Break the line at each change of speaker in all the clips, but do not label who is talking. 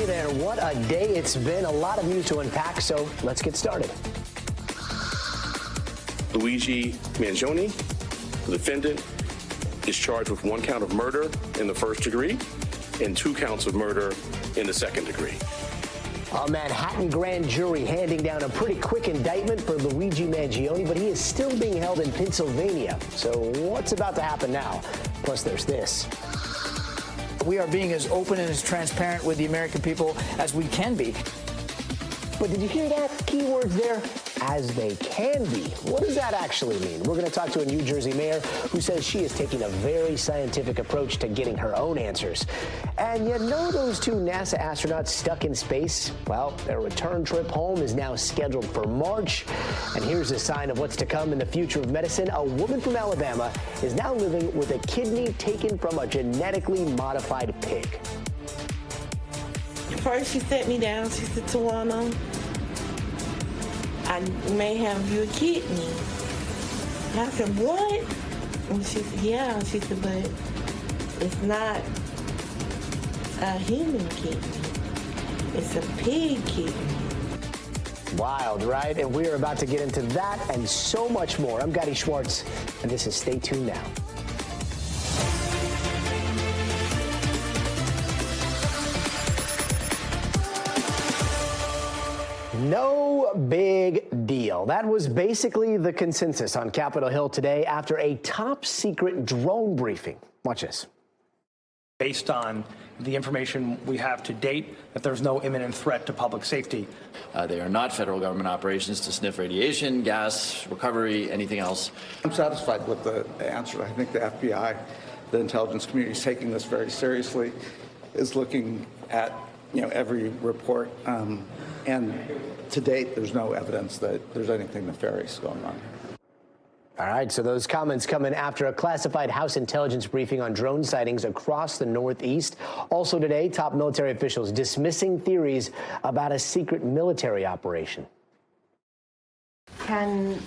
Hey there, what a day it's been. A lot of news to unpack, so let's get started.
Luigi Mangione, the defendant, is charged with 1 count of murder in the first degree and 2 counts of murder in the second degree.
A Manhattan grand jury handing down a pretty quick indictment for Luigi Mangione, but he is still being held in Pennsylvania. So what's about to happen now? Plus, there's this.
We are being as open and as transparent with the American people as we can be.
But did you hear that? Keywords there, as they can be. What does that actually mean? We're going to talk to a New Jersey mayor who says she is taking a very scientific approach to getting her own answers. And you know those 2 NASA astronauts stuck in space? Well, their return trip home is now scheduled for March. And here's a sign of what's to come in the future of medicine. A woman from Alabama is now living with a kidney taken from a genetically modified pig.
First, she sat me down. She said, Tawana, I may have you a kidney. I said, what? And she said, yeah. She said, but it's not a human kidney. It's a pig kidney.
Wild, right? And we're about to get into that and so much more. I'm Gadi Schwartz, and this is Stay Tuned Now. No big deal. That was basically the consensus on Capitol Hill today after a top-secret drone briefing. Watch this.
Based on the information we have to date, that there's no imminent threat to public safety.
They are not federal government operations to sniff radiation, gas, recovery, anything else.
I'm satisfied with the answer. I think the FBI, the intelligence community, is taking this very seriously, is looking at every report, and to date, there's no evidence that there's anything nefarious going on here.
All right, so those comments come in after a classified House intelligence briefing on drone sightings across the Northeast. Also today, top military officials dismissing theories about a secret military operation.
Can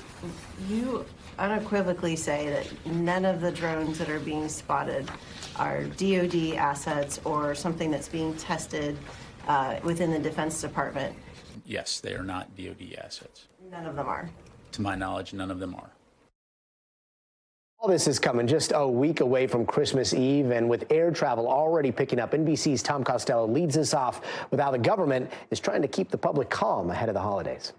you unequivocally say that none of the drones that are being spotted are DoD assets or something that's being tested within the Defense Department?
Yes, they are not DoD assets.
None of them are?
To my knowledge, none of them are.
All this is coming just a week away from Christmas Eve, and with air travel already picking up, NBC's Tom Costello leads us off with how the government is trying to keep the public calm ahead of the holidays.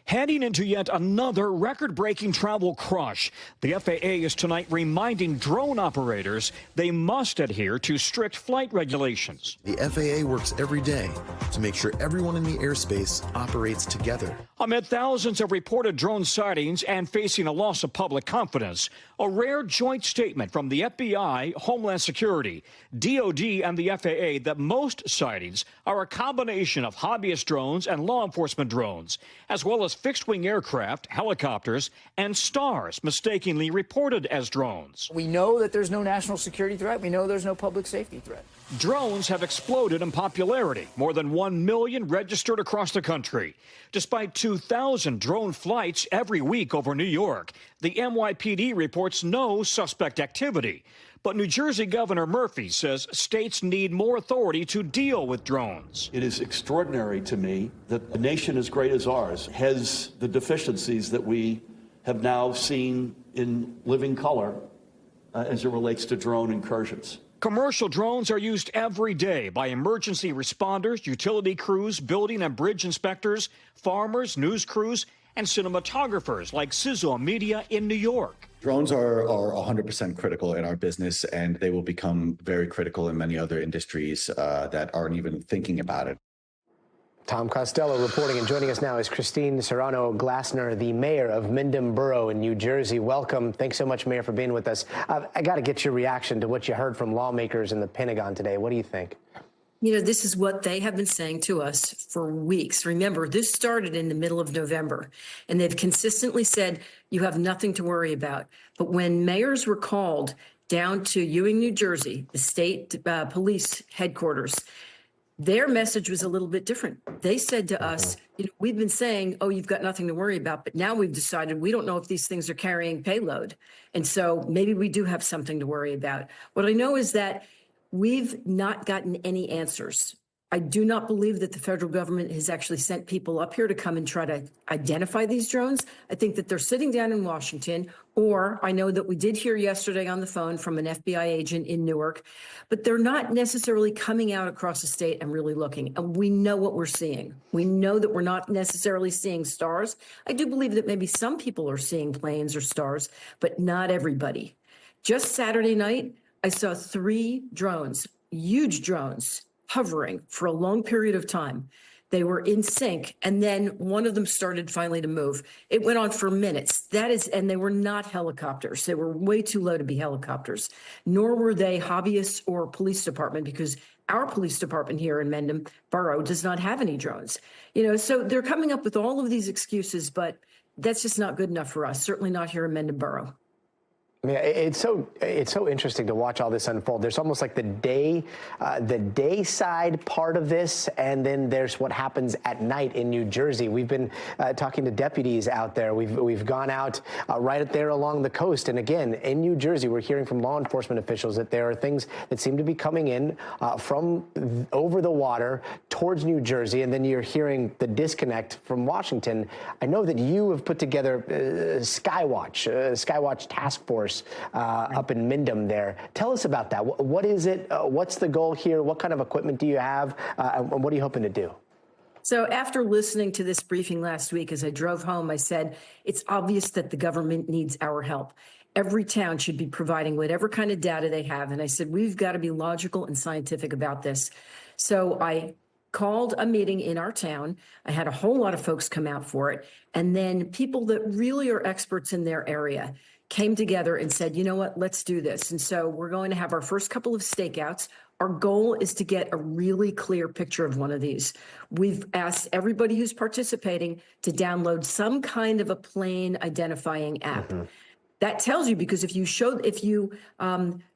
Heading into yet another record-breaking travel crush, the FAA is tonight reminding drone operators they must adhere to strict flight regulations.
The FAA works every day to make sure everyone in the airspace operates together.
Amid thousands of reported drone sightings and facing a loss of public confidence, a rare joint statement from the FBI, Homeland Security, DoD, and the FAA that most sightings are a combination of hobbyist drones and law enforcement drones, as well as fixed-wing aircraft, helicopters, and stars mistakenly reported as drones.
We know that there's no national security threat. We know there's no public safety threat.
Drones have exploded in popularity, more than 1 million registered across the country. Despite 2,000 drone flights every week over New York, the NYPD reports no suspect activity. But New Jersey Governor Murphy says states need more authority to deal with drones.
It is extraordinary to me that a nation as great as ours has the deficiencies that we have now seen in living color as it relates to drone incursions.
Commercial drones are used every day by emergency responders, utility crews, building and bridge inspectors, farmers, news crews, and cinematographers like Sizzle Media in New York.
Drones are 100% critical in our business, and they will become very critical in many other industries that aren't even thinking about it.
Tom Costello reporting, and joining us now is Christine Serrano-Glassner, the mayor of Minden Borough in New Jersey. Welcome. Thanks so much, Mayor, for being with us. I got to get your reaction to what you heard from lawmakers in the Pentagon today. What do you think?
You know, this is what they have been saying to us for weeks. Remember, this started in the middle of November, and they've consistently said you have nothing to worry about. But when mayors were called down to Ewing, New Jersey, the state police headquarters, their message was a little bit different. They said to us, you know, we've been saying, oh, you've got nothing to worry about, but now we've decided we don't know if these things are carrying payload. And so maybe we do have something to worry about. What I know is that We've not gotten any answers. I do not believe that the federal government has actually sent people up here to come and try to identify these drones. I think that they're sitting down in Washington, or I know that we did hear yesterday on the phone from an FBI agent in Newark, but they're not necessarily coming out across the state and really looking. And we know what we're seeing. We know that we're not necessarily seeing stars. I do believe that maybe some people are seeing planes or stars, but not everybody. Just Saturday night, I saw 3 drones, huge drones, hovering for a long period of time. They were in sync, and then one of them started finally to move. It went on for minutes. And they were not helicopters. They were way too low to be helicopters, nor were they hobbyists or police department, because our police department here in Mendham Borough does not have any drones. So they're coming up with all of these excuses, but that's just not good enough for us, certainly not here in Mendham Borough.
Yeah, it's so interesting to watch all this unfold. There's almost like the day side part of this, and then there's what happens at night in New Jersey. We've been talking to deputies out there. We've gone out right there along the coast, and again in New Jersey, we're hearing from law enforcement officials that there are things that seem to be coming in from over the water towards New Jersey, and then you're hearing the disconnect from Washington. I know that you have put together Skywatch Task Force up in Mendham there. Tell us about that. What is it? What's the goal here? What kind of equipment do you have? And what are you hoping to do?
So after listening to this briefing last week, as I drove home, I said, it's obvious that the government needs our help. Every town should be providing whatever kind of data they have. And I said, we've got to be logical and scientific about this. So I called a meeting in our town. I had a whole lot of folks come out for it. And then people that really are experts in their area came together and said, you know what, let's do this. And so we're going to have our first couple of stakeouts. Our goal is to get a really clear picture of one of these. We've asked everybody who's participating to download some kind of a plane identifying app. Mm-hmm. That tells you, because if you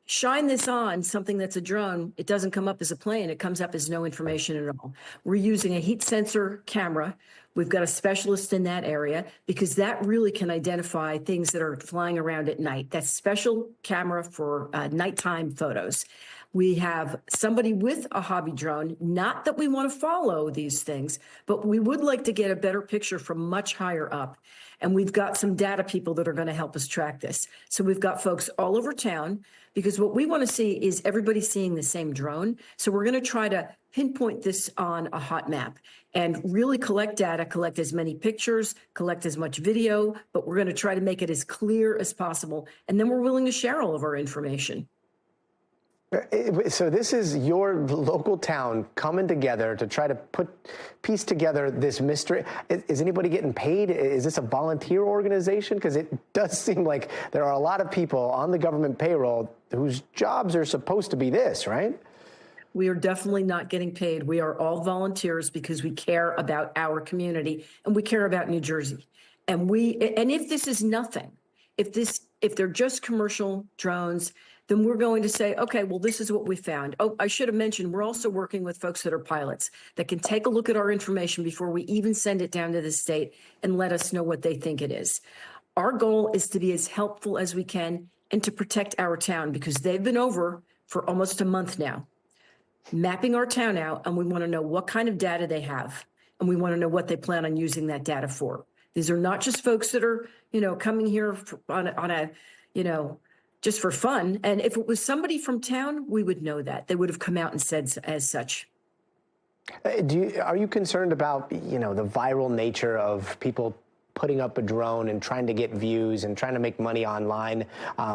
shine this on something that's a drone, it doesn't come up as a plane. It comes up as no information at all. We're using a heat sensor camera. We've got a specialist in that area, because that really can identify things that are flying around at night. That's special camera for nighttime photos. We have somebody with a hobby drone, not that we want to follow these things, but we would like to get a better picture from much higher up. And we've got some data people that are going to help us track this. So we've got folks all over town, because what we want to see is everybody seeing the same drone. So we're going to try to pinpoint this on a hot map and really collect data, collect as many pictures, collect as much video, but we're going to try to make it as clear as possible. And then we're willing to share all of our information.
So this is your local town coming together to try to piece together this mystery. Is anybody getting paid? Is this a volunteer organization? Because it does seem like there are a lot of people on the government payroll whose jobs are supposed to be this, right?
We are definitely not getting paid. We are all volunteers because we care about our community and we care about New Jersey. And if this is nothing, if they're just commercial drones, then we're going to say, okay, well, this is what we found. Oh, I should have mentioned, we're also working with folks that are pilots that can take a look at our information before we even send it down to the state and let us know what they think it is. Our goal is to be as helpful as we can and to protect our town, because they've been over for almost a month now, mapping our town out, and we want to know what kind of data they have, and we want to know what they plan on using that data for. These are not just folks that are, coming here just for fun. And if it was somebody from town, we would know that. They would have come out and said as such.
Are you concerned about, the viral nature of people putting up a drone and trying to get views and trying to make money online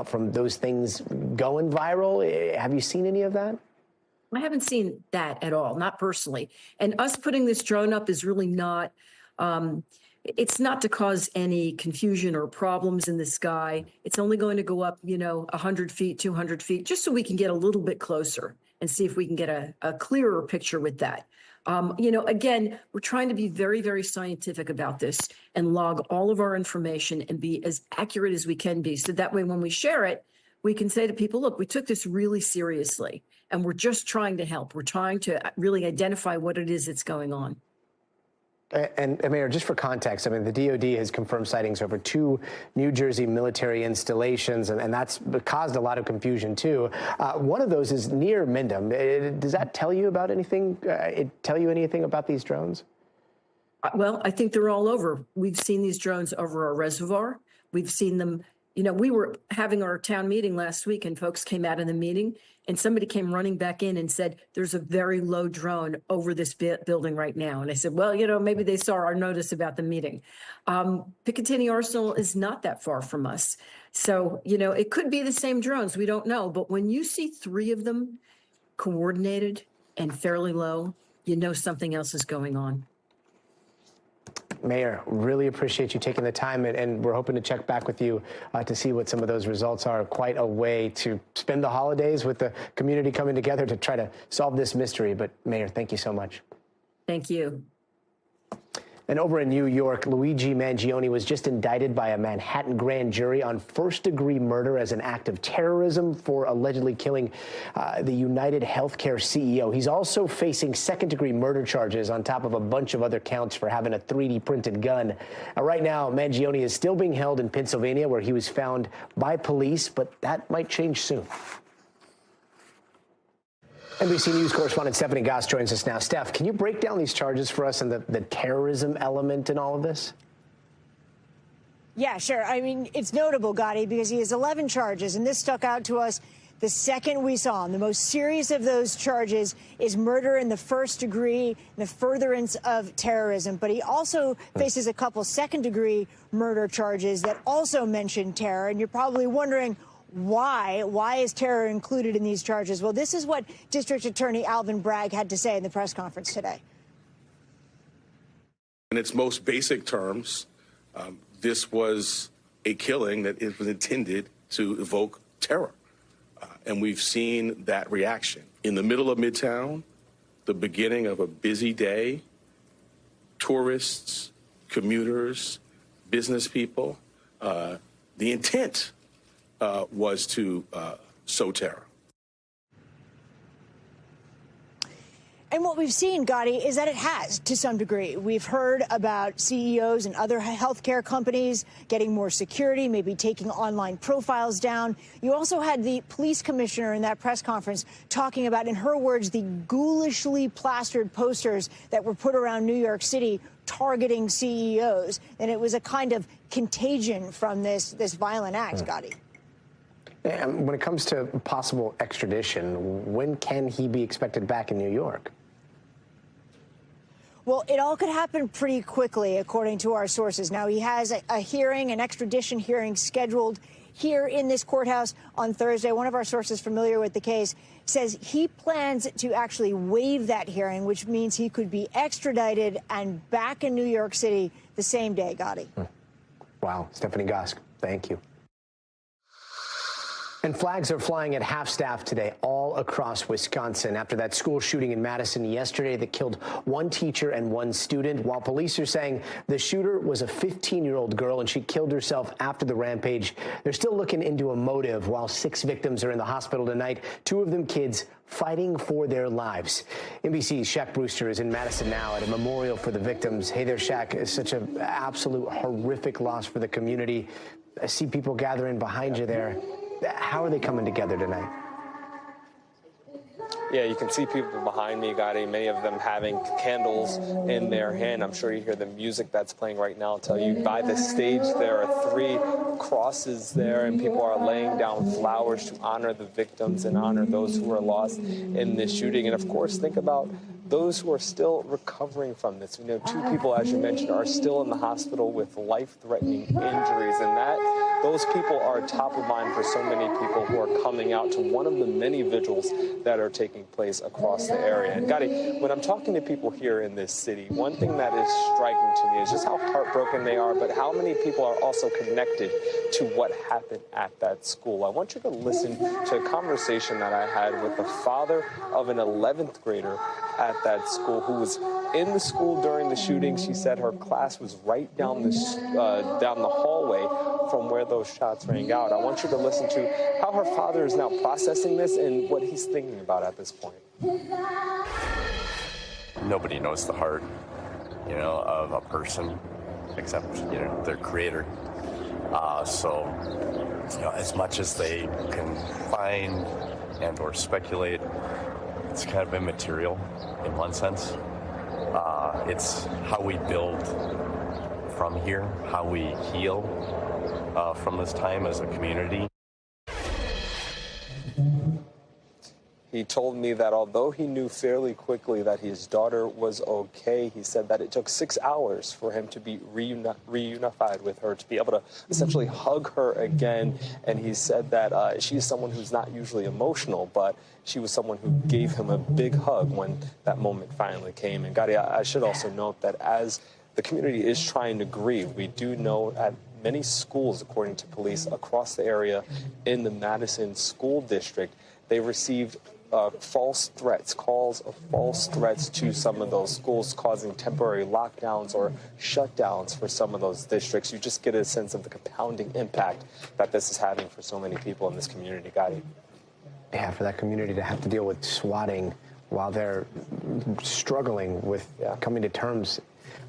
from those things going viral? Have you seen any of that?
I haven't seen that at all, not personally. And us putting this drone up is really not, it's not to cause any confusion or problems in the sky. It's only going to go up, 100 feet, 200 feet, just so we can get a little bit closer and see if we can get a clearer picture with that. Again, we're trying to be very, very scientific about this and log all of our information and be as accurate as we can be. So that way, when we share it, we can say to people, look, we took this really seriously and we're just trying to help. We're trying to really identify what it is that's going on.
And Mayor, just for context, I mean, the DOD has confirmed sightings over 2 New Jersey military installations, and that's caused a lot of confusion, too. One of those is near Minden. Does that tell you about anything? Tell you anything about these drones?
Well, I think they're all over. We've seen these drones over our reservoir. We've seen them. You know, we were having our town meeting last week and folks came out of the meeting and somebody came running back in and said, there's a very low drone over this building right now. And I said, well, you know, maybe they saw our notice about the meeting. Picatinny Arsenal is not that far from us. So, you know, it could be the same drones. We don't know. But when you see 3 of them coordinated and fairly low, you know something else is going on.
Mayor, really appreciate you taking the time, and we're hoping to check back with you to see what some of those results are. Quite a way to spend the holidays with the community coming together to try to solve this mystery. But Mayor, thank you so much.
Thank you.
And over in New York, Luigi Mangione was just indicted by a Manhattan grand jury on first-degree murder as an act of terrorism for allegedly killing the United Healthcare CEO. He's also facing second-degree murder charges on top of a bunch of other counts for having a 3D printed gun. Right now, Mangione is still being held in Pennsylvania, where he was found by police, but that might change soon. NBC News correspondent Stephanie Goss joins us now. Steph, can you break down these charges for us and the terrorism element in all of this?
Yeah, sure. I mean, it's notable, Gadi, because he has 11 charges, and this stuck out to us the second we saw him. The most serious of those charges is murder in the first degree, the furtherance of terrorism. But he also faces a couple second-degree murder charges that also mention terror, and you're probably wondering, why is terror included in these charges? Well, this is what District Attorney Alvin Bragg had to say in the press conference today.
In its most basic terms, this was a killing that was intended to evoke terror. And we've seen that reaction. In the middle of Midtown, the beginning of a busy day, tourists, commuters, business people, the intent was to sow terror.
And what we've seen, Gadi, is that it has to some degree. We've heard about CEOs and other healthcare companies getting more security, maybe taking online profiles down. You also had the police commissioner in that press conference talking about, in her words, the ghoulishly plastered posters that were put around New York City targeting CEOs. And it was a kind of contagion from this violent act, Gadi.
And when it comes to possible extradition, when can he be expected back in New York?
Well, it all could happen pretty quickly, according to our sources. Now, he has a hearing, an extradition hearing scheduled here in this courthouse on Thursday. One of our sources familiar with the case says he plans to actually waive that hearing, which means he could be extradited and back in New York City the same day, Gadi.
Wow. Stephanie Goss, thank you. And flags are flying at half-staff today all across Wisconsin after that school shooting in Madison yesterday that killed 1 teacher and 1 student, while police are saying the shooter was a 15-year-old girl and she killed herself after the rampage. They're still looking into a motive, while 6 victims are in the hospital tonight, 2 of them kids fighting for their lives. NBC's Shaq Brewster is in Madison now at a memorial for the victims. Hey there, Shaq. It's such an absolute horrific loss for the community. I see people gathering behind you there. How are they coming together tonight?
Yeah, you can see people behind me, Gadi, many of them having candles in their hand. I'm sure you hear the music that's playing right now. I'll tell you, by the stage, there are 3 crosses there, and people are laying down flowers to honor the victims and honor those who were lost in this shooting. And, of course, think about those who are still recovering from this. We know 2 people, as you mentioned, are still in the hospital with life-threatening injuries, and those people are top of mind for so many people who are coming out to one of the many vigils that are taking place across the area. And Gadi, when I'm talking to people here in this city, one thing that is striking to me is just how heartbroken they are, but how many people are also connected to what happened at that school. I want you to listen to a conversation that I had with the father of an 11th grader at that school who was in the school during the shooting. She said her class was right down the hallway from where those shots rang out. I want you to listen to how her father is now processing this and what he's thinking about at this point.
Nobody knows the heart of a person, except, their creator. So, as much as they can find and or speculate, it's kind of immaterial in one sense. It's how we build from here, how we heal from this time as a community.
He told me that although he knew fairly quickly that his daughter was okay, he said that it took 6 hours for him to be reunified with her, to be able to essentially hug her again. And he said that she's someone who's not usually emotional, but she was someone who gave him a big hug when that moment finally came. And Gadi, I should also note that as the community is trying to grieve, we do know at many schools, according to police across the area in the Madison school district, they received false threats, calls of false threats to some of those schools, causing temporary lockdowns or shutdowns for some of those districts. You just get a sense of the compounding impact that this is having for so many people in this community, Gadi.
Yeah, for that community to have to deal with swatting while they're struggling with coming to terms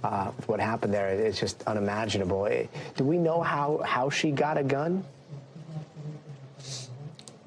with what happened there, it's just unimaginable. Do we know how she got a gun?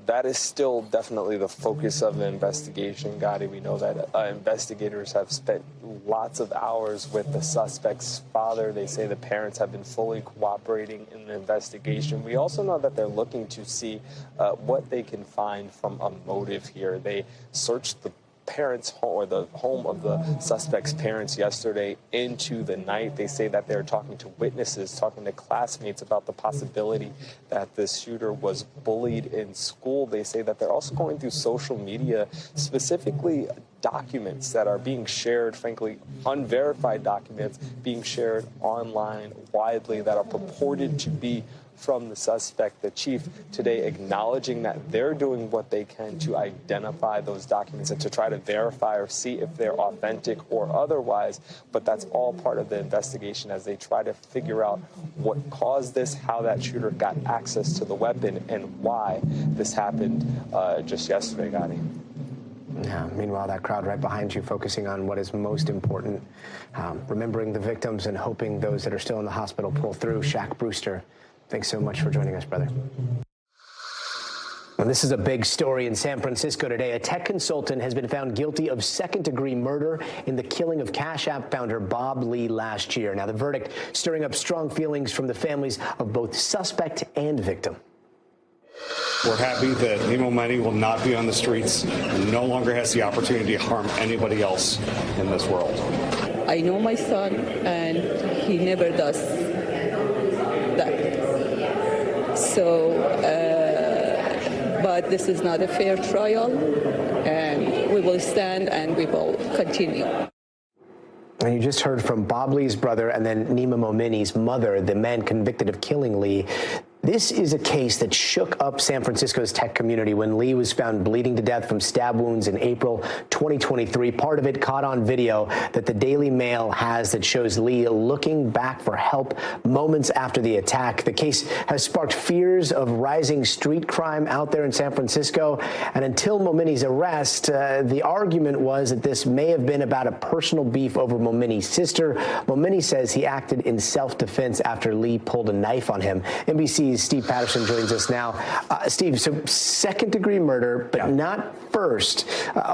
That is still definitely the focus of the investigation, Gadi. We know that investigators have spent lots of hours with the suspect's father. They say the parents have been fully cooperating in the investigation. We also know that they're looking to see what they can find from a motive here. They searched the parents' home, or the home of the suspect's parents yesterday into the night. They say that they're talking to witnesses, talking to classmates about the possibility that this shooter was bullied in school. They say that they're also going through social media, specifically documents that are being shared, frankly, unverified documents being shared online widely that are purported to be from the suspect. The chief today acknowledging that they're doing what they can to identify those documents and to try to verify or see if they're authentic or otherwise. But that's all part of the investigation as they try to figure out what caused this, how that shooter got access to the weapon, and why this happened just yesterday, Gadi.
Yeah, meanwhile, that crowd right behind you focusing on what is most important, remembering the victims and hoping those that are still in the hospital pull through. Shaq Brewster, thanks so much for joining us, brother. And this is a big story in San Francisco today. A tech consultant has been found guilty of second-degree murder in the killing of Cash App founder Bob Lee last year. Now, the verdict stirring up strong feelings from the families of both suspect and victim.
We're happy that Nemo Money will not be on the streets and no longer has the opportunity to harm anybody else in this world.
I know my son, and he never does that. So, but this is not a fair trial, and we will stand and we will continue.
And you just heard from Bob Lee's brother and then Nima Momini's mother, the man convicted of killing Lee. This is a case that shook up San Francisco's tech community when Lee was found bleeding to death from stab wounds in April 2023. Part of it caught on video that the Daily Mail has that shows Lee looking back for help moments after the attack. The case has sparked fears of rising street crime out there in San Francisco. And until Momini's arrest, the argument was that this may have been about a personal beef over Momini's sister. Momini says he acted in self-defense after Lee pulled a knife on him. NBC's Steve Patterson joins us now. Steve, so second-degree murder, but not first.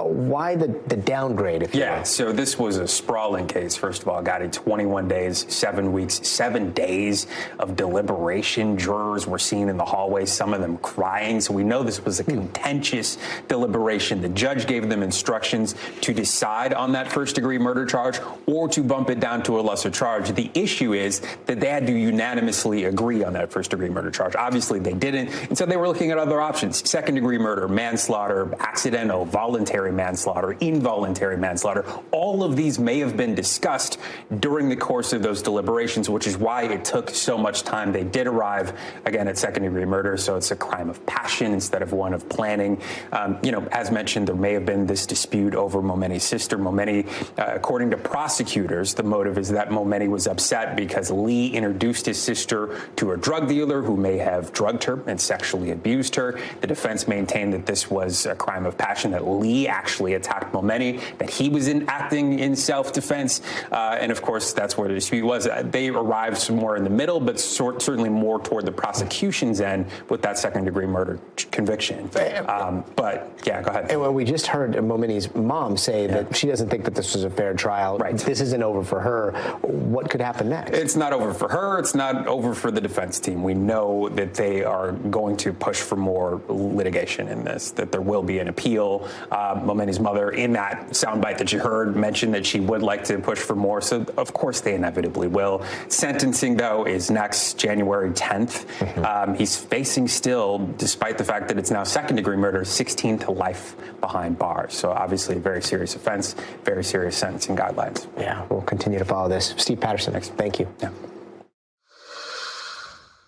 Why the downgrade, if you will?
So this was a sprawling case, first of all. Gadi, 21 days, 7 weeks, 7 days of deliberation. Jurors were seen in the hallway, some of them crying. So we know this was a contentious deliberation. The judge gave them instructions to decide on that first-degree murder charge or to bump it down to a lesser charge. The issue is that they had to unanimously agree on that first-degree murder charge. Obviously, they didn't, and so they were looking at other options: second-degree murder, manslaughter, accidental, voluntary manslaughter, involuntary manslaughter. All of these may have been discussed during the course of those deliberations, which is why it took so much time. They did arrive, again, at second-degree murder, so it's a crime of passion instead of one of planning. As mentioned, there may have been this dispute over Momini's sister. Momini, according to prosecutors, the motive is that Momini was upset because Lee introduced his sister to a drug dealer who may have drugged her and sexually abused her. The defense maintained that this was a crime of passion, that Lee actually attacked Momeney, that he was acting in self-defense. And of course, that's where the dispute was. They arrived somewhere in the middle, but certainly more toward the prosecution's end with that second-degree murder conviction. But yeah, go ahead.
And when we just heard Momeney's mom say that she doesn't think that this was a fair trial, right? This isn't over for her. What could happen next?
It's not over for her. It's not over for the defense team. We know that they are going to push for more litigation in this, that there will be an appeal. Momeney's mother, in that soundbite that you heard, mentioned that she would like to push for more. So, of course, they inevitably will. Sentencing, though, is next January 10th. He's facing still, despite the fact that it's now second-degree murder, 16 to life behind bars. So, obviously, a very serious offense, very serious sentencing guidelines.
Yeah, we'll continue to follow this. Steve Patterson, thank you.
Yeah.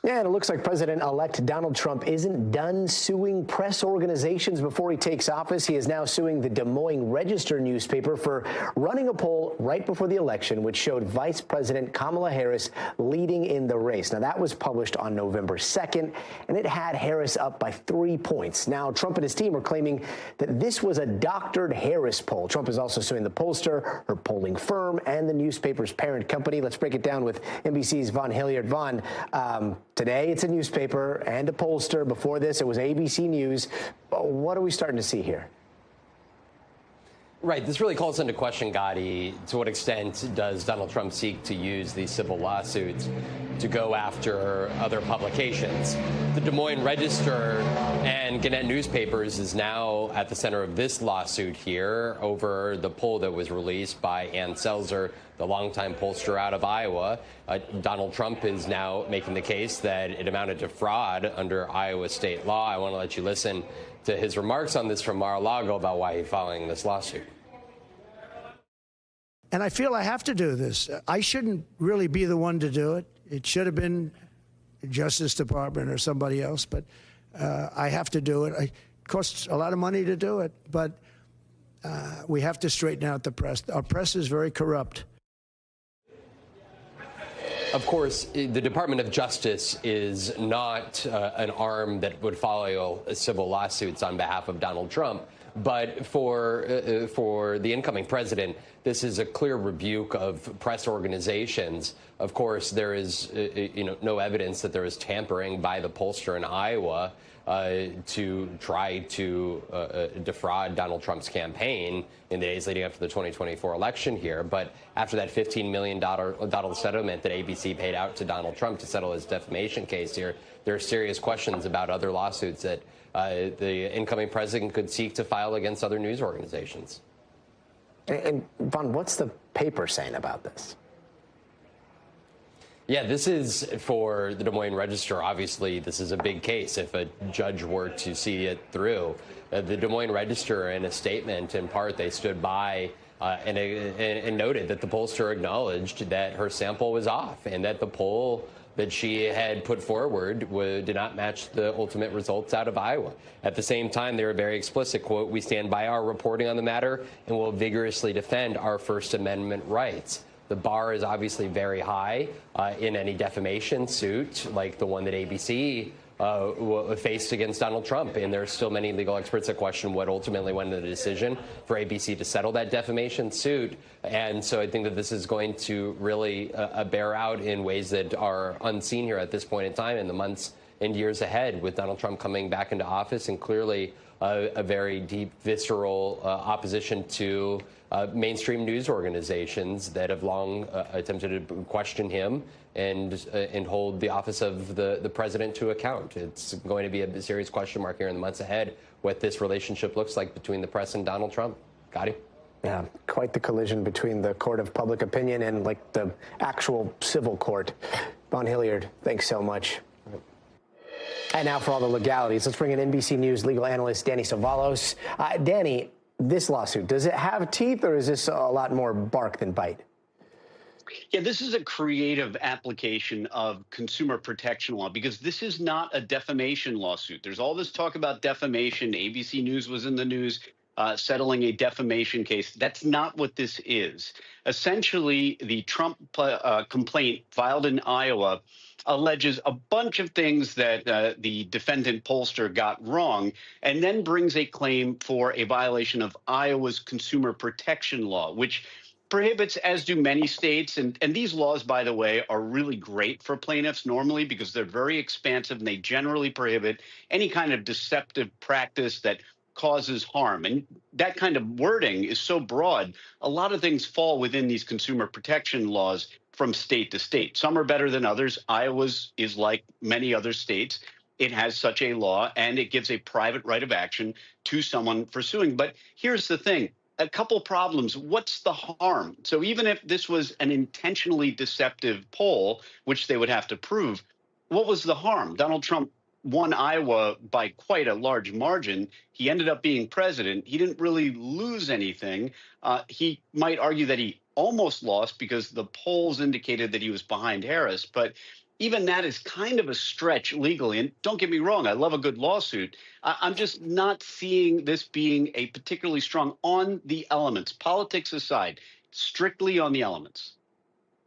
Yeah, and it looks like President-elect Donald Trump isn't done suing press organizations before he takes office. He is now suing the Des Moines Register newspaper for running a poll right before the election, which showed Vice President Kamala Harris leading in the race. Now, that was published on November 2nd, and it had Harris up by 3 points. Now, Trump and his team are claiming that this was a doctored Harris poll. Trump is also suing the pollster, her polling firm, and the newspaper's parent company. Let's break it down with NBC's Von Hilliard. Von, today, it's a newspaper and a pollster. Before this, it was ABC News. What are we starting to see here?
Right. This really calls into question, Gadi, to what extent does Donald Trump seek to use these civil lawsuits to go after other publications? The Des Moines Register and Gannett newspapers is now at the center of this lawsuit here over the poll that was released by Ann Selzer, the longtime pollster out of Iowa. Donald Trump is now making the case that it amounted to fraud under Iowa state law. I want to let you listen to his remarks on this from Mar-a-Lago about why he's filing this lawsuit.
And I feel I have to do this. I shouldn't really be the one to do it. It should have been the Justice Department or somebody else, but I have to do it. It costs a lot of money to do it, but we have to straighten out the press. Our press is very corrupt.
Of course, the Department of Justice is not an arm that would follow civil lawsuits on behalf of Donald Trump. But for the incoming president, this is a clear rebuke of press organizations. Of course, there is no evidence that there is tampering by the pollster in Iowa to try to defraud Donald Trump's campaign in the days leading up to the 2024 election here. But after that $15 million settlement that ABC paid out to Donald Trump to settle his defamation case here, there are serious questions about other lawsuits that the incoming president could seek to file against other news organizations.
And Von, what's the paper saying about this?
Yeah, this is for the Des Moines Register. Obviously, this is a big case if a judge were to see it through. The Des Moines Register, in a statement, in part, they stood by and noted that the pollster acknowledged that her sample was off and that the poll that she had put forward did not match the ultimate results out of Iowa. At the same time, they were very explicit, quote, "We stand by our reporting on the matter and will vigorously defend our First Amendment rights." The bar is obviously very high in any defamation suit like the one that ABC faced against Donald Trump. And there are still many legal experts that question what ultimately went into the decision for ABC to settle that defamation suit. And so I think that this is going to really bear out in ways that are unseen here at this point in time in the months and years ahead, with Donald Trump coming back into office and clearly a very deep, visceral opposition to mainstream news organizations that have long attempted to question him and hold the office of the president to account. It's going to be a serious question mark here in the months ahead what this relationship looks like between the press and Donald Trump. Gadi?
Yeah, quite the collision between the court of public opinion and like the actual civil court. Von Hilliard, thanks so much. And now for all the legalities, let's bring in NBC News legal analyst Danny Savalos. Danny, this lawsuit, does it have teeth or is this a lot more bark than bite?
Yeah, this is a creative application of consumer protection law because this is not a defamation lawsuit. There's all this talk about defamation. ABC News was in the news settling a defamation case. That's not what this is. Essentially, the Trump complaint filed in Iowa alleges a bunch of things that the defendant pollster got wrong, and then brings a claim for a violation of Iowa's consumer protection law, which prohibits, as do many states, and these laws, by the way, are really great for plaintiffs normally because they're very expansive and they generally prohibit any kind of deceptive practice that causes harm. And that kind of wording is so broad, a lot of things fall within these consumer protection laws from state to state. Some are better than others. Iowa's is like many other states. It has such a law, and it gives a private right of action to someone for suing. But here's the thing. A couple problems. What's the harm? So even if this was an intentionally deceptive poll, which they would have to prove, what was the harm? Donald Trump won Iowa by quite a large margin. He ended up being president. He didn't really lose anything. He might argue that he almost lost because the polls indicated that he was behind Harris. But even that is kind of a stretch legally. And don't get me wrong, I love a good lawsuit. I'm just not seeing this being a particularly strong on the elements, politics aside, strictly on the elements.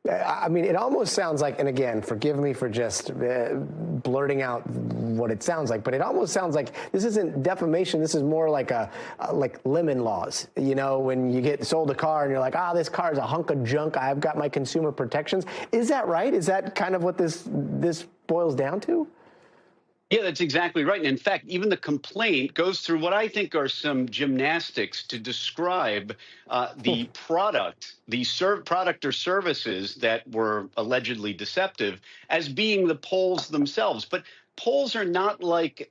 I mean, it almost sounds like, and again, forgive me for just blurting out what it sounds like, but it almost sounds like this isn't defamation. This is more like like lemon laws. You know, when you get sold a car and you're like, this car is a hunk of junk. I've got my consumer protections. Is that right? Is that kind of what this boils down to?
Yeah, that's exactly right. And in fact, even the complaint goes through what I think are some gymnastics to describe the product, product or services that were allegedly deceptive as being the polls themselves. But polls are not like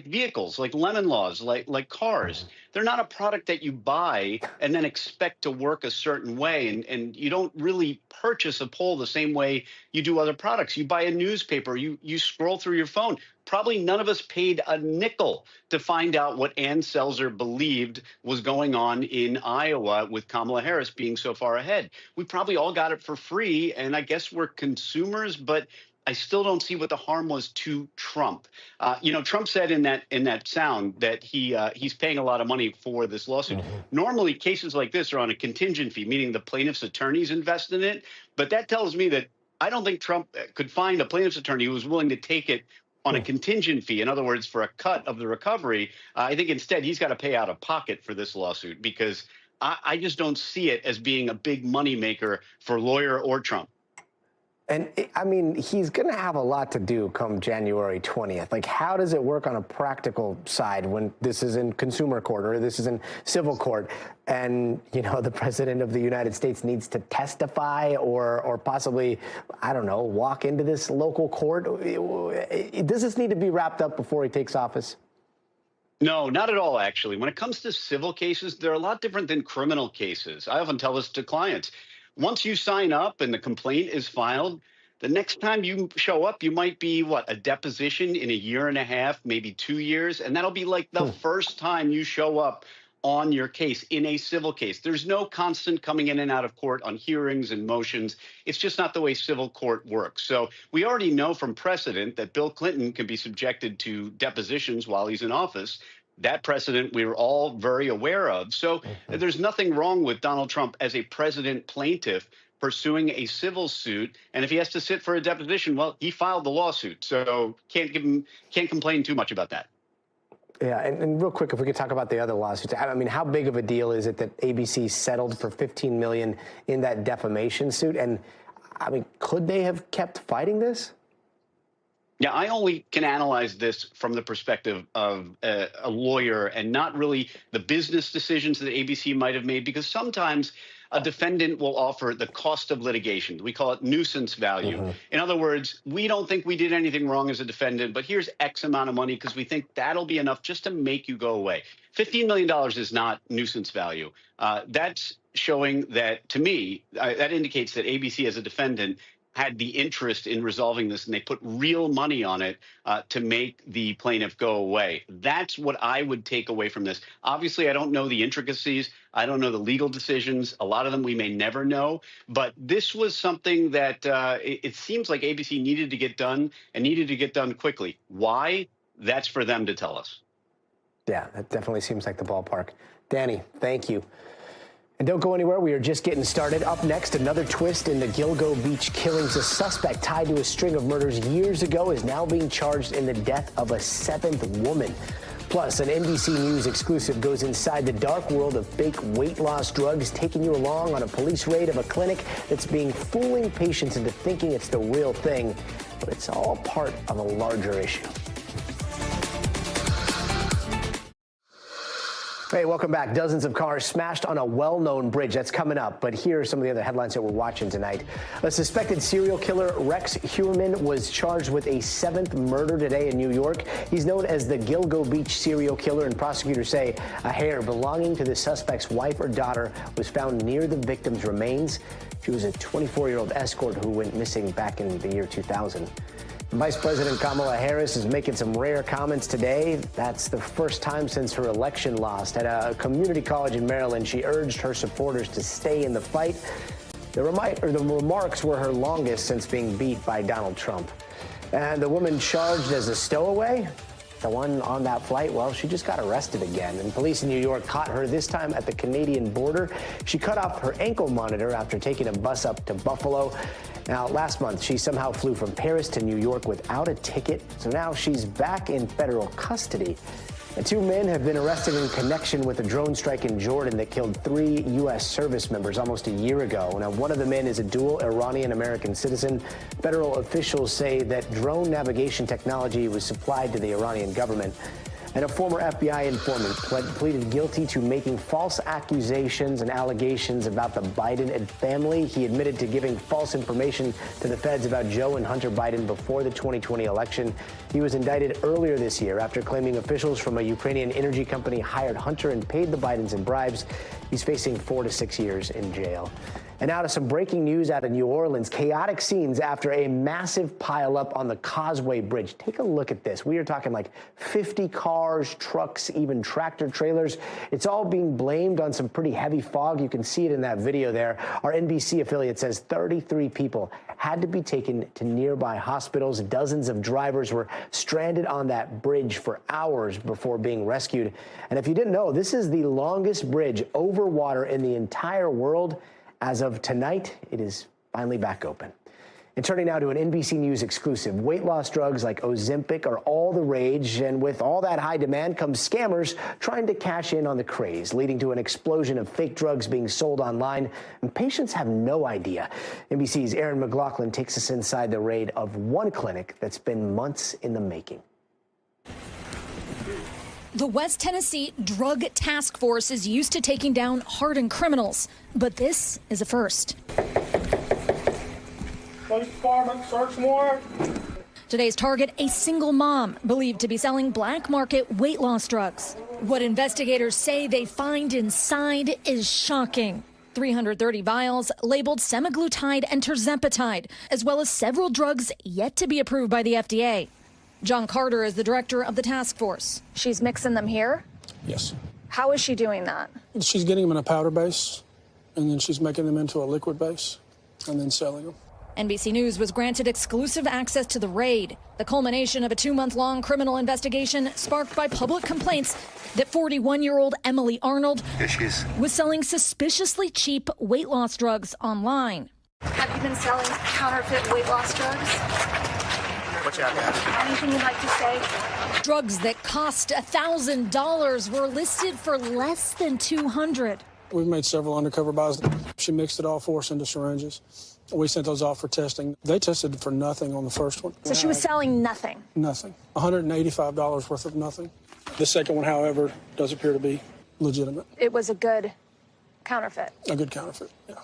vehicles, like lemon laws, like cars. They're not a product that you buy and then expect to work a certain way. And you don't really purchase a poll the same way you do other products. You buy a newspaper, you scroll through your phone. Probably none of us paid a nickel to find out what Ann Selzer believed was going on in Iowa with Kamala Harris being so far ahead. We probably all got it for free, and I guess we're consumers, but I still don't see what the harm was to Trump. Trump said in that sound that he's paying a lot of money for this lawsuit. Normally, cases like this are on a contingent fee, meaning the plaintiff's attorneys invest in it. But that tells me that I don't think Trump could find a plaintiff's attorney who was willing to take it on a contingent fee. In other words, for a cut of the recovery. I think instead he's got to pay out of pocket for this lawsuit because I just don't see it as being a big moneymaker for lawyer or Trump.
And I mean, he's going to have a lot to do come January 20th. Like, how does it work on a practical side when this is in consumer court or this is in civil court? And, the president of the United States needs to testify or possibly, I don't know, walk into this local court. Does this need to be wrapped up before he takes office?
No, not at all, actually. When it comes to civil cases, they're a lot different than criminal cases. I often tell this to clients. Once you sign up and the complaint is filed, the next time you show up, you might be, a deposition in a year and a half, maybe 2 years. And that'll be like the first time you show up on your case in a civil case. There's no constant coming in and out of court on hearings and motions. It's just not the way civil court works. So we already know from precedent that Bill Clinton can be subjected to depositions while he's in office. That precedent we're all very aware of. So there's nothing wrong with Donald Trump as a president plaintiff pursuing a civil suit. And if he has to sit for a deposition, well, he filed the lawsuit. So can't complain too much about that.
Yeah, and real quick, if we could talk about the other lawsuits. I mean, how big of a deal is it that ABC settled for $15 million in that defamation suit? And I mean, could they have kept fighting this?
Yeah, I only can analyze this from the perspective of a lawyer and not really the business decisions that ABC might have made, because sometimes a defendant will offer the cost of litigation. We call it nuisance value. In other words, we don't think we did anything wrong as a defendant, but here's X amount of money because we think that'll be enough just to make you go away. $15 million is not nuisance value. That's showing that, to me, that indicates that ABC as a defendant had the interest in resolving this, and they put real money on it to make the plaintiff go away. That's what I would take away from this. Obviously, I don't know the intricacies. I don't know the legal decisions. A lot of them we may never know. But this was something that it seems like ABC needed to get done and needed to get done quickly. Why? That's for them to tell us.
Yeah, that definitely seems like the ballpark. Danny, thank you. And don't go anywhere. We are just getting started. Up next, another twist in the Gilgo Beach killings. A suspect tied to a string of murders years ago is now being charged in the death of a 7th woman. Plus, an NBC News exclusive goes inside the dark world of fake weight loss drugs, taking you along on a police raid of a clinic that's fooling patients into thinking it's the real thing. But it's all part of a larger issue. Hey, welcome back. Dozens of cars smashed on a well-known bridge. That's coming up. But here are some of the other headlines that we're watching tonight. A suspected serial killer, Rex Heuermann, was charged with a 7th murder today in New York. He's known as the Gilgo Beach serial killer, and prosecutors say a hair belonging to the suspect's wife or daughter was found near the victim's remains. She was a 24-year-old escort who went missing back in the year 2000. Vice President Kamala Harris is making some rare comments today. That's the first time since her election loss. At a community college in Maryland, she urged her supporters to stay in the fight. The remarks were her longest since being beat by Donald Trump. And the woman charged as a stowaway, the one on that flight, well, she just got arrested again. And police in New York caught her this time at the Canadian border. She cut off her ankle monitor after taking a bus up to Buffalo. Now, last month, she somehow flew from Paris to New York without a ticket, so now she's back in federal custody. And 2 men have been arrested in connection with a drone strike in Jordan that killed 3 U.S. service members almost a year ago. Now, one of the men is a dual Iranian-American citizen. Federal officials say that drone navigation technology was supplied to the Iranian government. And a former FBI informant pleaded guilty to making false accusations and allegations about the Biden family. He admitted to giving false information to the feds about Joe and Hunter Biden before the 2020 election. He was indicted earlier this year after claiming officials from a Ukrainian energy company hired Hunter and paid the Bidens in bribes. He's facing 4 to 6 years in jail. And now to some breaking news out of New Orleans. Chaotic scenes after a massive pileup on the Causeway Bridge. Take a look at this. We are talking like 50 cars, trucks, even tractor trailers. It's all being blamed on some pretty heavy fog. You can see it in that video there. Our NBC affiliate says 33 people had to be taken to nearby hospitals. Dozens of drivers were stranded on that bridge for hours before being rescued. And if you didn't know, this is the longest bridge over water in the entire world. As of tonight, it is finally back open. And turning now to an NBC News exclusive, weight loss drugs like Ozempic are all the rage, and with all that high demand comes scammers trying to cash in on the craze, leading to an explosion of fake drugs being sold online, and patients have no idea. NBC's Aaron McLaughlin takes us inside the raid of one clinic that's been months in the making.
The West Tennessee Drug Task Force is used to taking down hardened criminals, but this is a first.
Police department, search warrant.
Today's target, a single mom believed to be selling black market weight loss drugs. What investigators say they find inside is shocking. 330 vials labeled semaglutide and tirzepatide, as well as several drugs yet to be approved by the FDA. John Carter is the director of the task force.
She's mixing them here?
Yes.
How is she doing that?
She's getting them in a powder base, and then she's making them into a liquid base, and then selling them.
NBC News was granted exclusive access to the raid, the culmination of a 2-month-long criminal investigation sparked by public complaints that 41-year-old Emily Arnold was selling suspiciously cheap weight loss drugs online.
Have you been selling counterfeit weight loss drugs? Anything you'd like to say?
Drugs that cost $1,000 were listed for less than $200.
We've made several undercover buys. She mixed it all for us into syringes. We sent those off for testing. They tested for nothing on the first one.
So she was selling nothing?
Nothing. $185 worth of nothing. The second one, however, does appear to be legitimate.
It was a good counterfeit?
A good counterfeit, yeah.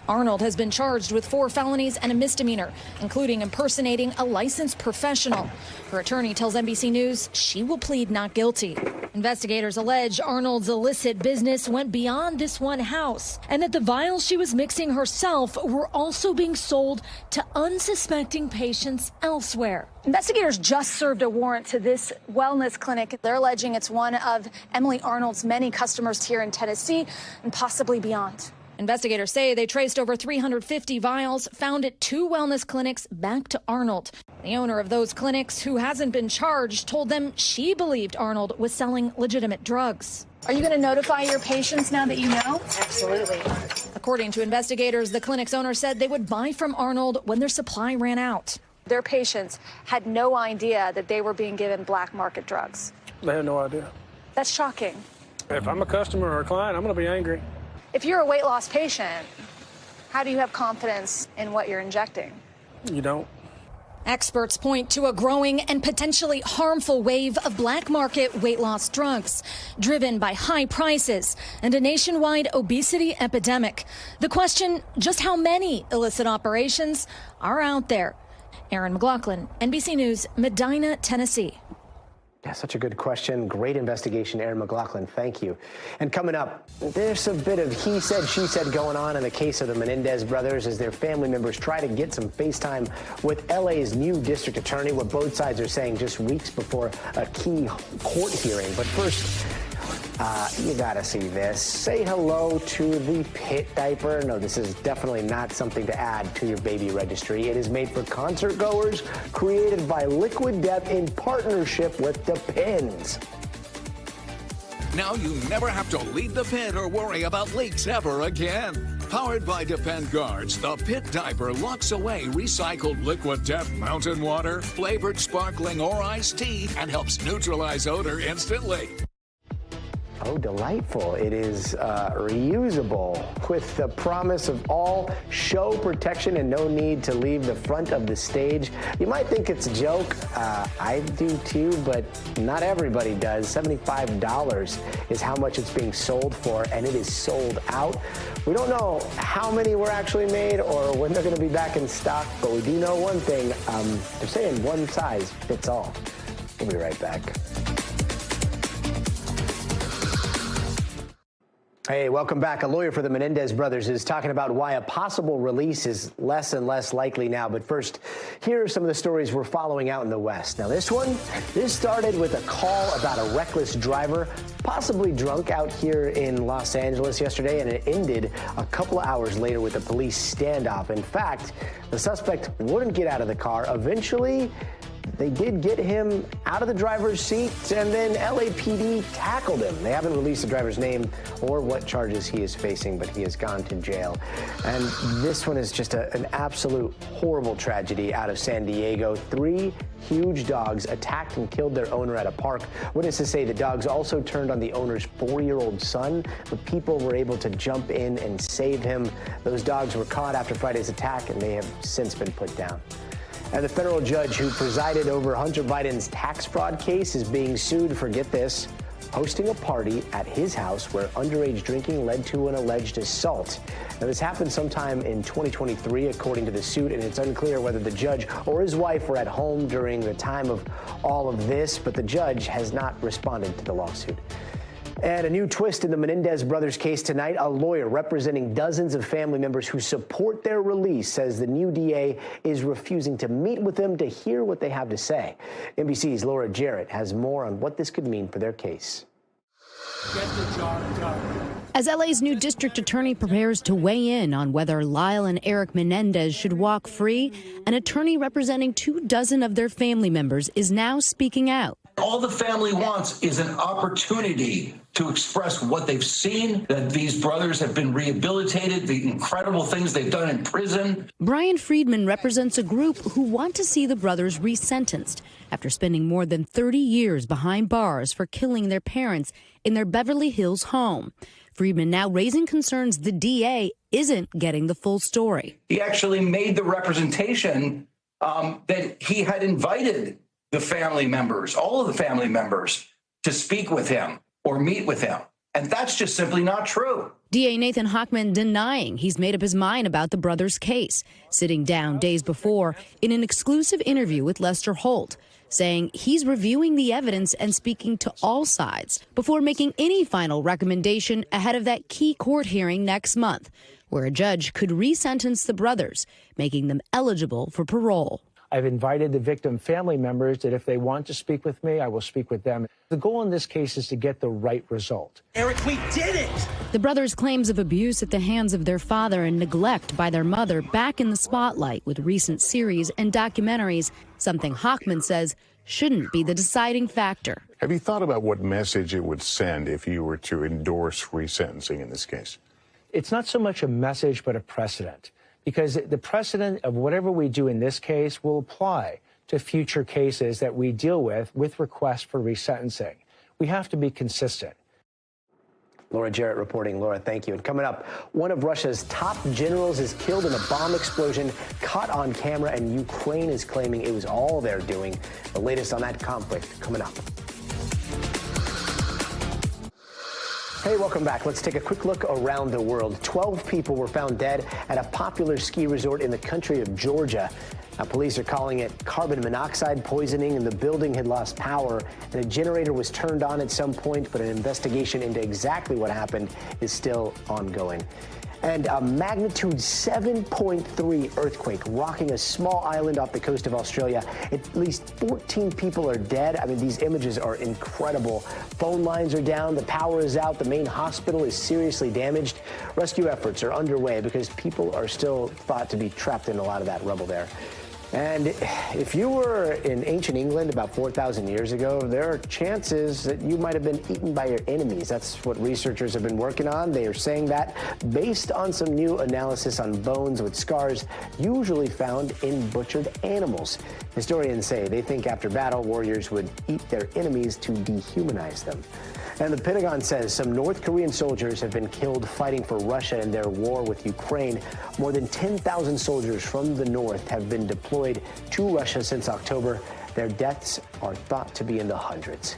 Arnold has been charged with 4 felonies and a misdemeanor, including impersonating a licensed professional. Her attorney tells NBC News she will plead not guilty. Investigators allege Arnold's illicit business went beyond this one house, and that the vials she was mixing herself were also being sold to unsuspecting patients elsewhere.
Investigators just served a warrant to this wellness clinic. They're alleging it's one of Emily Arnold's many customers here in Tennessee and possibly beyond.
Investigators say they traced over 350 vials found at 2 wellness clinics back to Arnold. The owner of those clinics, who hasn't been charged, told them she believed Arnold was selling legitimate drugs.
Are you going to notify your patients now that you know?
Absolutely. According to investigators, the clinic's owner said they would buy from Arnold when their supply ran out.
Their patients had no idea that they were being given black market drugs.
They had no idea.
That's shocking.
If I'm a customer or a client, I'm going to be angry.
If you're a weight loss patient, how do you have confidence in what you're injecting?
You don't.
Experts point to a growing and potentially harmful wave of black market weight loss drugs, driven by high prices and a nationwide obesity epidemic. The question, just how many illicit operations are out there? Aaron McLaughlin, NBC News, Medina, Tennessee.
Yeah, such a good question. Great investigation, Aaron McLaughlin. Thank you. And coming up, there's a bit of he said, she said going on in the case of the Menendez brothers as their family members try to get some FaceTime with LA's new district attorney, what both sides are saying just weeks before a key court hearing. But first, you gotta see this. Say hello to the Pit diaper. No, this is definitely not something to add to your baby registry. It is made for concert goers, created by Liquid Death in partnership with Depends.
Now you never have to leave the pit or worry about leaks ever again. Powered by Depend Guards, the Pit diaper locks away recycled Liquid Death mountain water, flavored sparkling or iced tea, and helps neutralize odor instantly.
Oh, delightful. It is reusable with the promise of all show protection and no need to leave the front of the stage. You might think it's a joke. I do too, but not everybody does. $75 is how much it's being sold for, and it is sold out. We don't know how many were actually made or when they're going to be back in stock, but we do know one thing. They're saying one size fits all. We'll be right back. Hey, welcome back. A lawyer for the Menendez brothers is talking about why a possible release is less and less likely now. But first, here are some of the stories we're following out in the West. Now, this started with a call about a reckless driver, possibly drunk out here in Los Angeles yesterday, and it ended a couple of hours later with a police standoff. In fact, the suspect wouldn't get out of the car. Eventually, they did get him out of the driver's seat, and then LAPD tackled him. They haven't released the driver's name or what charges he is facing, but he has gone to jail. And this one is just an absolute horrible tragedy out of San Diego. 3 huge dogs attacked and killed their owner at a park. Witnesses say the dogs also turned on the owner's 4-year-old son, but people were able to jump in and save him. Those dogs were caught after Friday's attack, and they have since been put down. And the federal judge who presided over Hunter Biden's tax fraud case is being sued for, get this, hosting a party at his house where underage drinking led to an alleged assault. Now, this happened sometime in 2023, according to the suit, and it's unclear whether the judge or his wife were at home during the time of all of this, but the judge has not responded to the lawsuit. And a new twist in the Menendez brothers case tonight. A lawyer representing dozens of family members who support their release says the new DA is refusing to meet with them to hear what they have to say. NBC's Laura Jarrett has more on what this could mean for their case.
Get the job done.
As LA's new district attorney prepares to weigh in on whether Lyle and Eric Menendez should walk free, an attorney representing 24 of their family members is now speaking out.
All the family wants is an opportunity to express what they've seen, that these brothers have been rehabilitated, the incredible things they've done in prison.
Brian Friedman represents a group who want to see the brothers resentenced after spending more than 30 years behind bars for killing their parents in their Beverly Hills home. Friedman now raising concerns the DA isn't getting the full story.
He actually made the representation that he had invited the family members, all of the family members, to speak with him or meet with him. And that's just simply not true.
DA Nathan Hochman denying he's made up his mind about the brothers' case, sitting down days before in an exclusive interview with Lester Holt, saying he's reviewing the evidence and speaking to all sides before making any final recommendation ahead of that key court hearing next month, where a judge could resentence the brothers, making them eligible for parole.
I've invited the victim family members that if they want to speak with me, I will speak with them. The goal in this case is to get the right result.
Eric, we did it!
The brothers' claims of abuse at the hands of their father and neglect by their mother back in the spotlight with recent series and documentaries, something Hochman says shouldn't be the deciding factor.
Have you thought about what message it would send if you were to endorse resentencing in this case?
It's not so much a message, but a precedent, because the precedent of whatever we do in this case will apply to future cases that we deal with requests for resentencing. We have to be consistent.
Laura Jarrett reporting. Laura, thank you. And coming up, one of Russia's top generals is killed in a bomb explosion caught on camera, and Ukraine is claiming it was all they're doing. The latest on that conflict coming up. Hey, welcome back. Let's take a quick look around the world. 12 people were found dead at a popular ski resort in the country of Georgia. Now, police are calling it carbon monoxide poisoning, and the building had lost power, and a generator was turned on at some point, but an investigation into exactly what happened is still ongoing. And a magnitude 7.3 earthquake rocking a small island off the coast of Australia. At least 14 people are dead. I mean, these images are incredible. Phone lines are down, the power is out, the main hospital is seriously damaged. Rescue efforts are underway because people are still thought to be trapped in a lot of that rubble there. And if you were in ancient England about 4,000 years ago, there are chances that you might have been eaten by your enemies. That's what researchers have been working on. They are saying that based on some new analysis on bones with scars usually found in butchered animals. Historians say they think after battle, warriors would eat their enemies to dehumanize them. And the Pentagon says some North Korean soldiers have been killed fighting for Russia in their war with Ukraine. More than 10,000 soldiers from the north have been deployed to Russia since October. Their deaths are thought to be in the hundreds.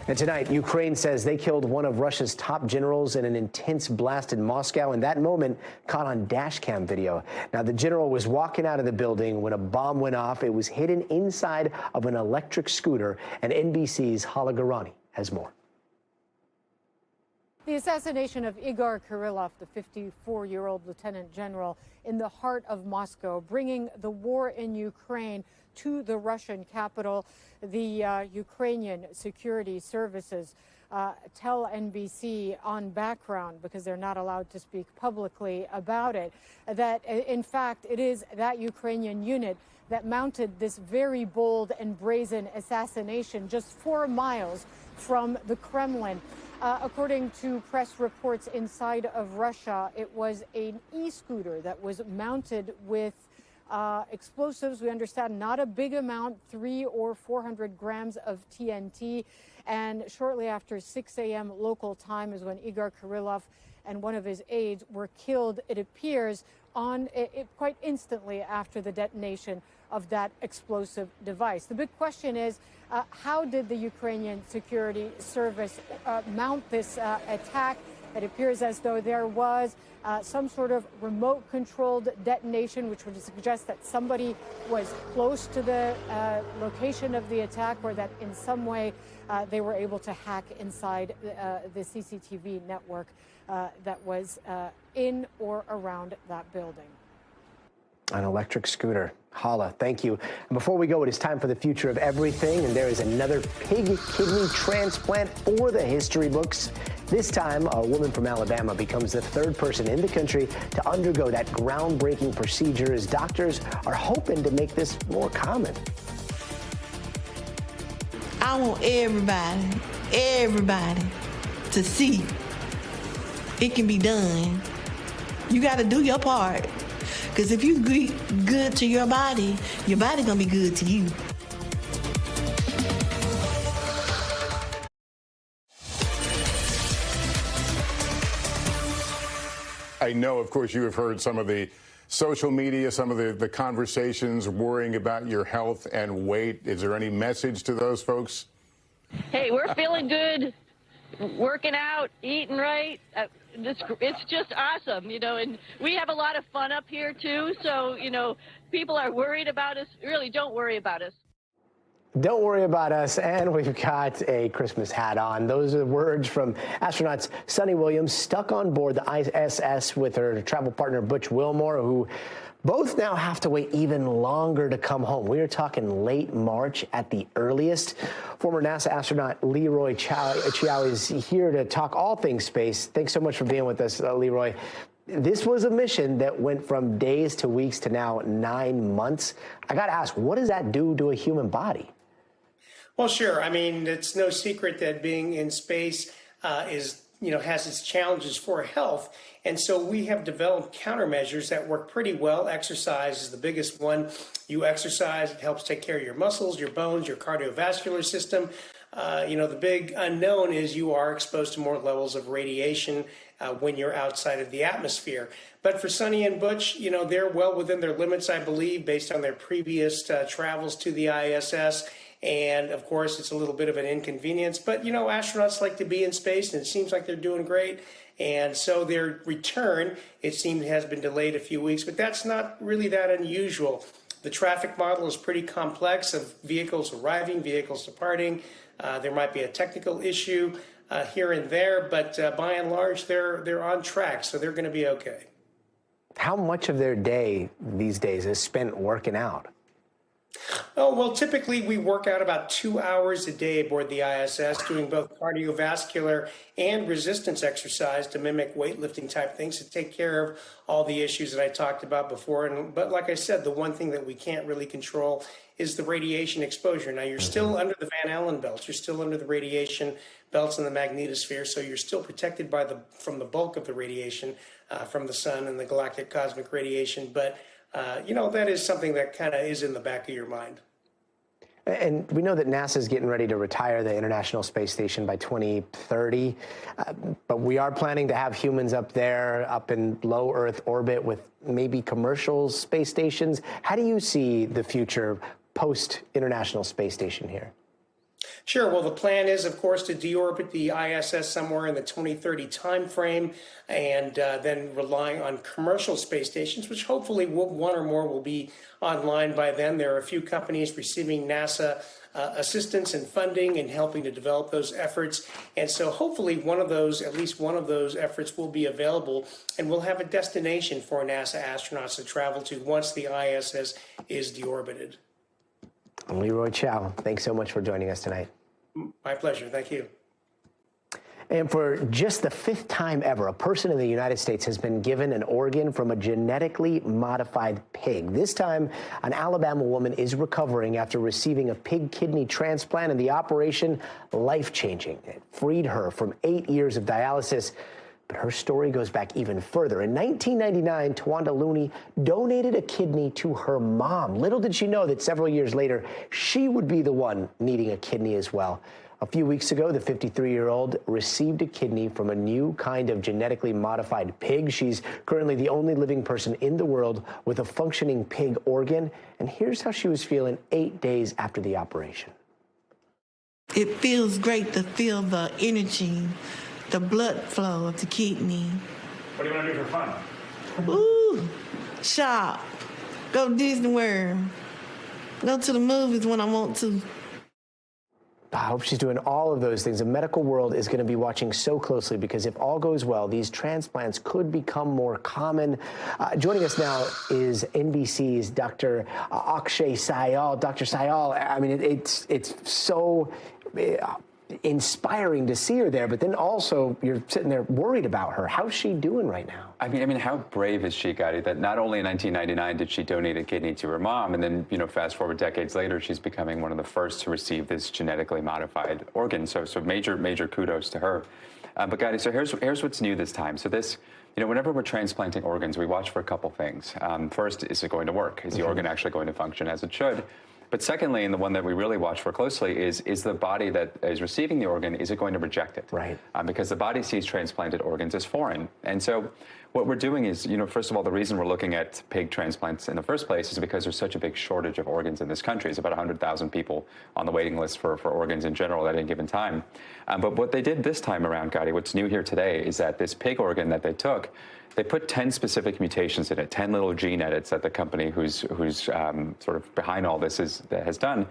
And tonight, Ukraine says they killed one of Russia's top generals in an intense blast in Moscow, and that moment caught on dashcam video. Now, the general was walking out of the building when a bomb went off. It was hidden inside of an electric scooter, and NBC's Hala Garani has more.
The assassination of Igor Kirillov, the 54-year-old lieutenant general in the heart of Moscow, bringing the war in Ukraine to the Russian capital. The Ukrainian security services tell NBC on background, because they're not allowed to speak publicly about it, that in fact it is that Ukrainian unit that mounted this very bold and brazen assassination just 4 miles from the Kremlin. According to press reports inside of Russia, it was an e-scooter that was mounted with explosives. We understand not a big amount, 300 or 400 grams of TNT. And shortly after 6 a.m. local time is when Igor Kirillov and one of his aides were killed, it appears, quite instantly after the detonation of that explosive device. The big question is, how did the Ukrainian security service mount this attack? It appears as though there was some sort of remote-controlled detonation, which would suggest that somebody was close to the location of the attack, or that in some way they were able to hack inside the CCTV network that was in or around that building.
An electric scooter. Hala, thank you. And before we go, it is time for the future of everything, and there is another pig kidney transplant for the history books. This time, a woman from Alabama becomes the third person in the country to undergo that groundbreaking procedure, as doctors are hoping to make this more common.
I want everybody to see it can be done. You got to do your part. Because if you good to your body gonna be good to you.
I know, of course, you have heard some of the social media, some of the conversations worrying about your health and weight. Is there any message to those folks?
Hey, we're feeling good, working out, eating right. It's just awesome, you know, and we have a lot of fun up here, too. So, you know, people are worried about us. Really, don't worry about us.
Don't worry about us, and we've got a Christmas hat on. Those are the words from astronauts Sunny Williams, stuck on board the I.S.S. with her travel partner Butch Wilmore, who both now have to wait even longer to come home. We are talking late March at the earliest. Former NASA astronaut Leroy Chiao is here to talk all things space. Thanks so much for being with us, Leroy. This was a mission that went from days to weeks to now 9 months. I got to ask, what does that do to a human body?
Well, sure. I mean, it's no secret that being in space has its challenges for health. And so we have developed countermeasures that work pretty well. Exercise is the biggest one. You exercise, it helps take care of your muscles, your bones, your cardiovascular system. The big unknown is you are exposed to more levels of radiation when you're outside of the atmosphere. But for Sonny and Butch, they're well within their limits, I believe, based on their previous travels to the I.S.S. And of course, it's a little bit of an inconvenience. But, astronauts like to be in space, and it seems like they're doing great. And so their return, it seems, has been delayed a few weeks, but that's not really that unusual. The traffic model is pretty complex of vehicles arriving, vehicles departing. There might be a technical issue here and there, but by and large, they're on track, so they're going to be okay.
How much of their day these days is spent working out?
Oh, well, typically we work out about 2 hours a day aboard the I.S.S., doing both cardiovascular and resistance exercise to mimic weightlifting type things to take care of all the issues that I talked about before. But like I said, the one thing that we can't really control is the radiation exposure. Now, you're still under the Van Allen belts. You're still under the radiation belts in the magnetosphere, so you're still protected from the bulk of the radiation from the sun and the galactic cosmic radiation. But that is something that kind of is in the back of your mind.
And we know that NASA is getting ready to retire the International Space Station by 2030, but we are planning to have humans up there, up in low Earth orbit with maybe commercial space stations. How do you see the future post-International Space Station here?
Sure. Well, the plan is, of course, to deorbit the ISS somewhere in the 2030 timeframe, and then relying on commercial space stations, which hopefully one or more will be online by then. There are a few companies receiving NASA assistance and funding and helping to develop those efforts. And so hopefully at least one of those efforts will be available, and we'll have a destination for NASA astronauts to travel to once the ISS is deorbited.
Leroy Chow, thanks so much for joining us tonight.
My pleasure. Thank you.
And for just the 5th time ever, a person in the United States has been given an organ from a genetically modified pig. This time, an Alabama woman is recovering after receiving a pig kidney transplant, and the operation, life-changing. It freed her from 8 years of dialysis. But her story goes back even further. In 1999, Tawanda Looney donated a kidney to her mom. Little did she know that several years later, she would be the one needing a kidney as well. A few weeks ago, the 53-year-old received a kidney from a new kind of genetically modified pig. She's currently the only living person in the world with a functioning pig organ. And here's how she was feeling 8 days after the operation.
It feels great to feel the energy, the blood flow of the kidney.
What do you want to do for fun?
Ooh, shop, go Disney World, go to the movies when I want to.
I hope she's doing all of those things. The medical world is going to be watching so closely, because if all goes well, these transplants could become more common. Joining us now is NBC's Dr. Akshay Syal. Dr. Syal, I mean, it's so inspiring to see her there, but then also you're sitting there worried about her. How's she doing right now?
I mean, how brave is she, Gadi, that not only in 1999 did she donate a kidney to her mom, and then, fast forward decades later, she's becoming one of the first to receive this genetically modified organ. So major kudos to her. But Gadi, so here's what's new this time. So this, whenever we're transplanting organs, we watch for a couple things. First, is it going to work? Is the organ actually going to function as it should? But secondly, and the one that we really watch for closely, is the body that is receiving the organ, is it going to reject it?
Right.
Because the body sees transplanted organs as foreign. And so what we're doing is, first of all, the reason we're looking at pig transplants in the first place is because there's such a big shortage of organs in this country. It's about 100,000 people on the waiting list for organs in general at any given time. But what they did this time around, Gadi, what's new here today, is that this pig organ that they took, they put 10 specific mutations in it, 10 little gene edits that the company who's sort of behind all this has done,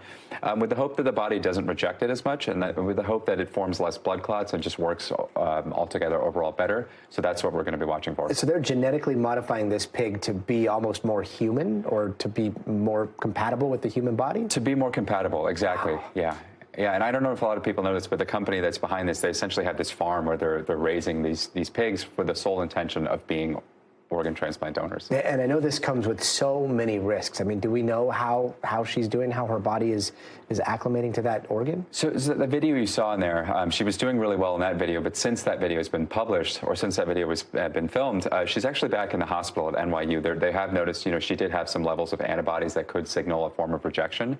with the hope that the body doesn't reject it as much, and with the hope that it forms less blood clots and just works altogether overall better. So that's what we're going to be watching for.
So they're genetically modifying this pig to be almost more human, or to be more compatible with the human body?
To be more compatible, exactly, yeah. Yeah, and I don't know if a lot of people know this, but the company that's behind this, they essentially have this farm where they're raising these pigs for the sole intention of being organ transplant donors.
And I know this comes with so many risks. I mean, do we know how she's doing, how her body is acclimating to that organ?
So the video you saw in there, she was doing really well in that video, but since that video has been published, or since that video has been filmed, she's actually back in the hospital at NYU. They have noticed, she did have some levels of antibodies that could signal a form of rejection.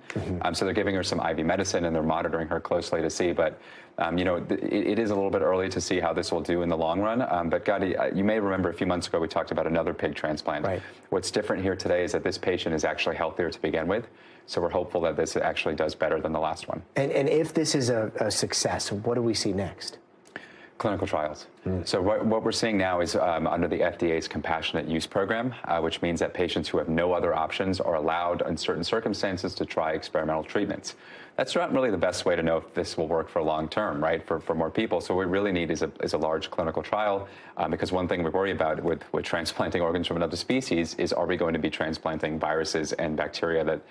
So they're giving her some IV medicine, and they're monitoring her closely to see. But it is a little bit early to see how this will do in the long run. But Gadi, you may remember a few months ago we talked about another pig transplant.
Right.
What's different here today is that this patient is actually healthier to begin with. So we're hopeful that this actually does better than the last one.
And if this is a success, what do we see next?
Clinical trials. So what we're seeing now is under the FDA's compassionate use program, which means that patients who have no other options are allowed in certain circumstances to try experimental treatments. That's not really the best way to know if this will work for long term, right, for more people. So what we really need is a large clinical trial, because one thing we worry about with transplanting organs from another species is, are we going to be transplanting viruses and bacteria that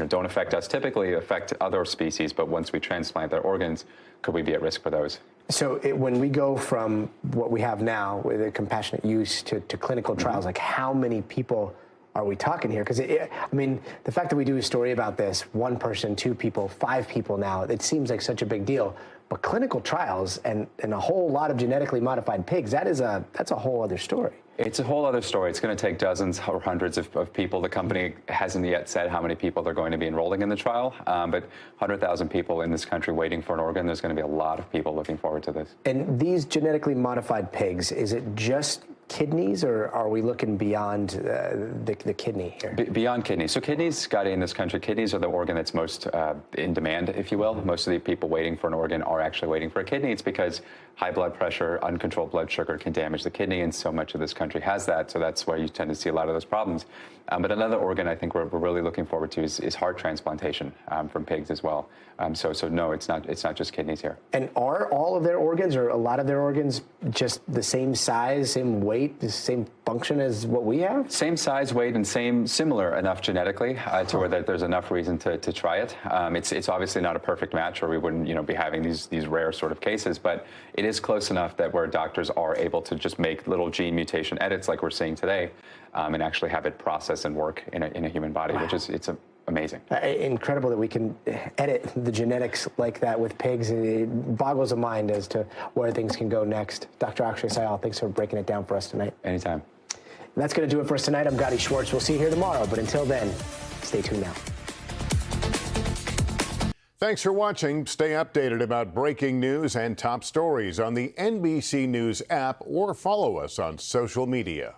don't affect us typically, affect other species, but once we transplant their organs, could we be at risk for those?
So when we go from what we have now with the compassionate use to clinical trials, like how many people are we talking here? Because, I mean, the fact that we do a story about this, 1 person, 2 people, 5 people now, it seems like such a big deal. But clinical trials and a whole lot of genetically modified pigs, that's a whole other story.
It's a whole other story. It's going to take dozens or hundreds of people. The company hasn't yet said how many people they're going to be enrolling in the trial, but 100,000 people in this country waiting for an organ. There's going to be a lot of people looking forward to this.
And these genetically modified pigs, is it just kidneys, or are we looking beyond the kidney here?
Beyond kidneys. So kidneys, Gadi, in this country, kidneys are the organ that's most in demand, if you will. Most of the people waiting for an organ are actually waiting for a kidney. It's because high blood pressure, uncontrolled blood sugar can damage the kidney, and so much of this country has that. So that's why you tend to see a lot of those problems. But another organ I think we're really looking forward to is heart transplantation from pigs as well. So no, it's not just kidneys here.
And are all of their organs, or a lot of their organs, just the same size, same weight, the same function as what we have?
Same size, weight, and similar enough genetically to where there's enough reason to try it. It's obviously not a perfect match, or we wouldn't be having these rare sort of cases, but it is close enough that where doctors are able to just make little gene mutation edits like we're seeing today, and actually have it process and work in a human body, which is amazing.
Incredible that we can edit the genetics like that with pigs. It boggles the mind as to where things can go next. Dr. Akshay Syal, thanks for breaking it down for us tonight.
Anytime.
And that's going to do it for us tonight. I'm Gadi Schwartz. We'll see you here tomorrow, but until then, stay tuned now.
Thanks for watching. Stay updated about breaking news and top stories on the NBC News app, or follow us on social media.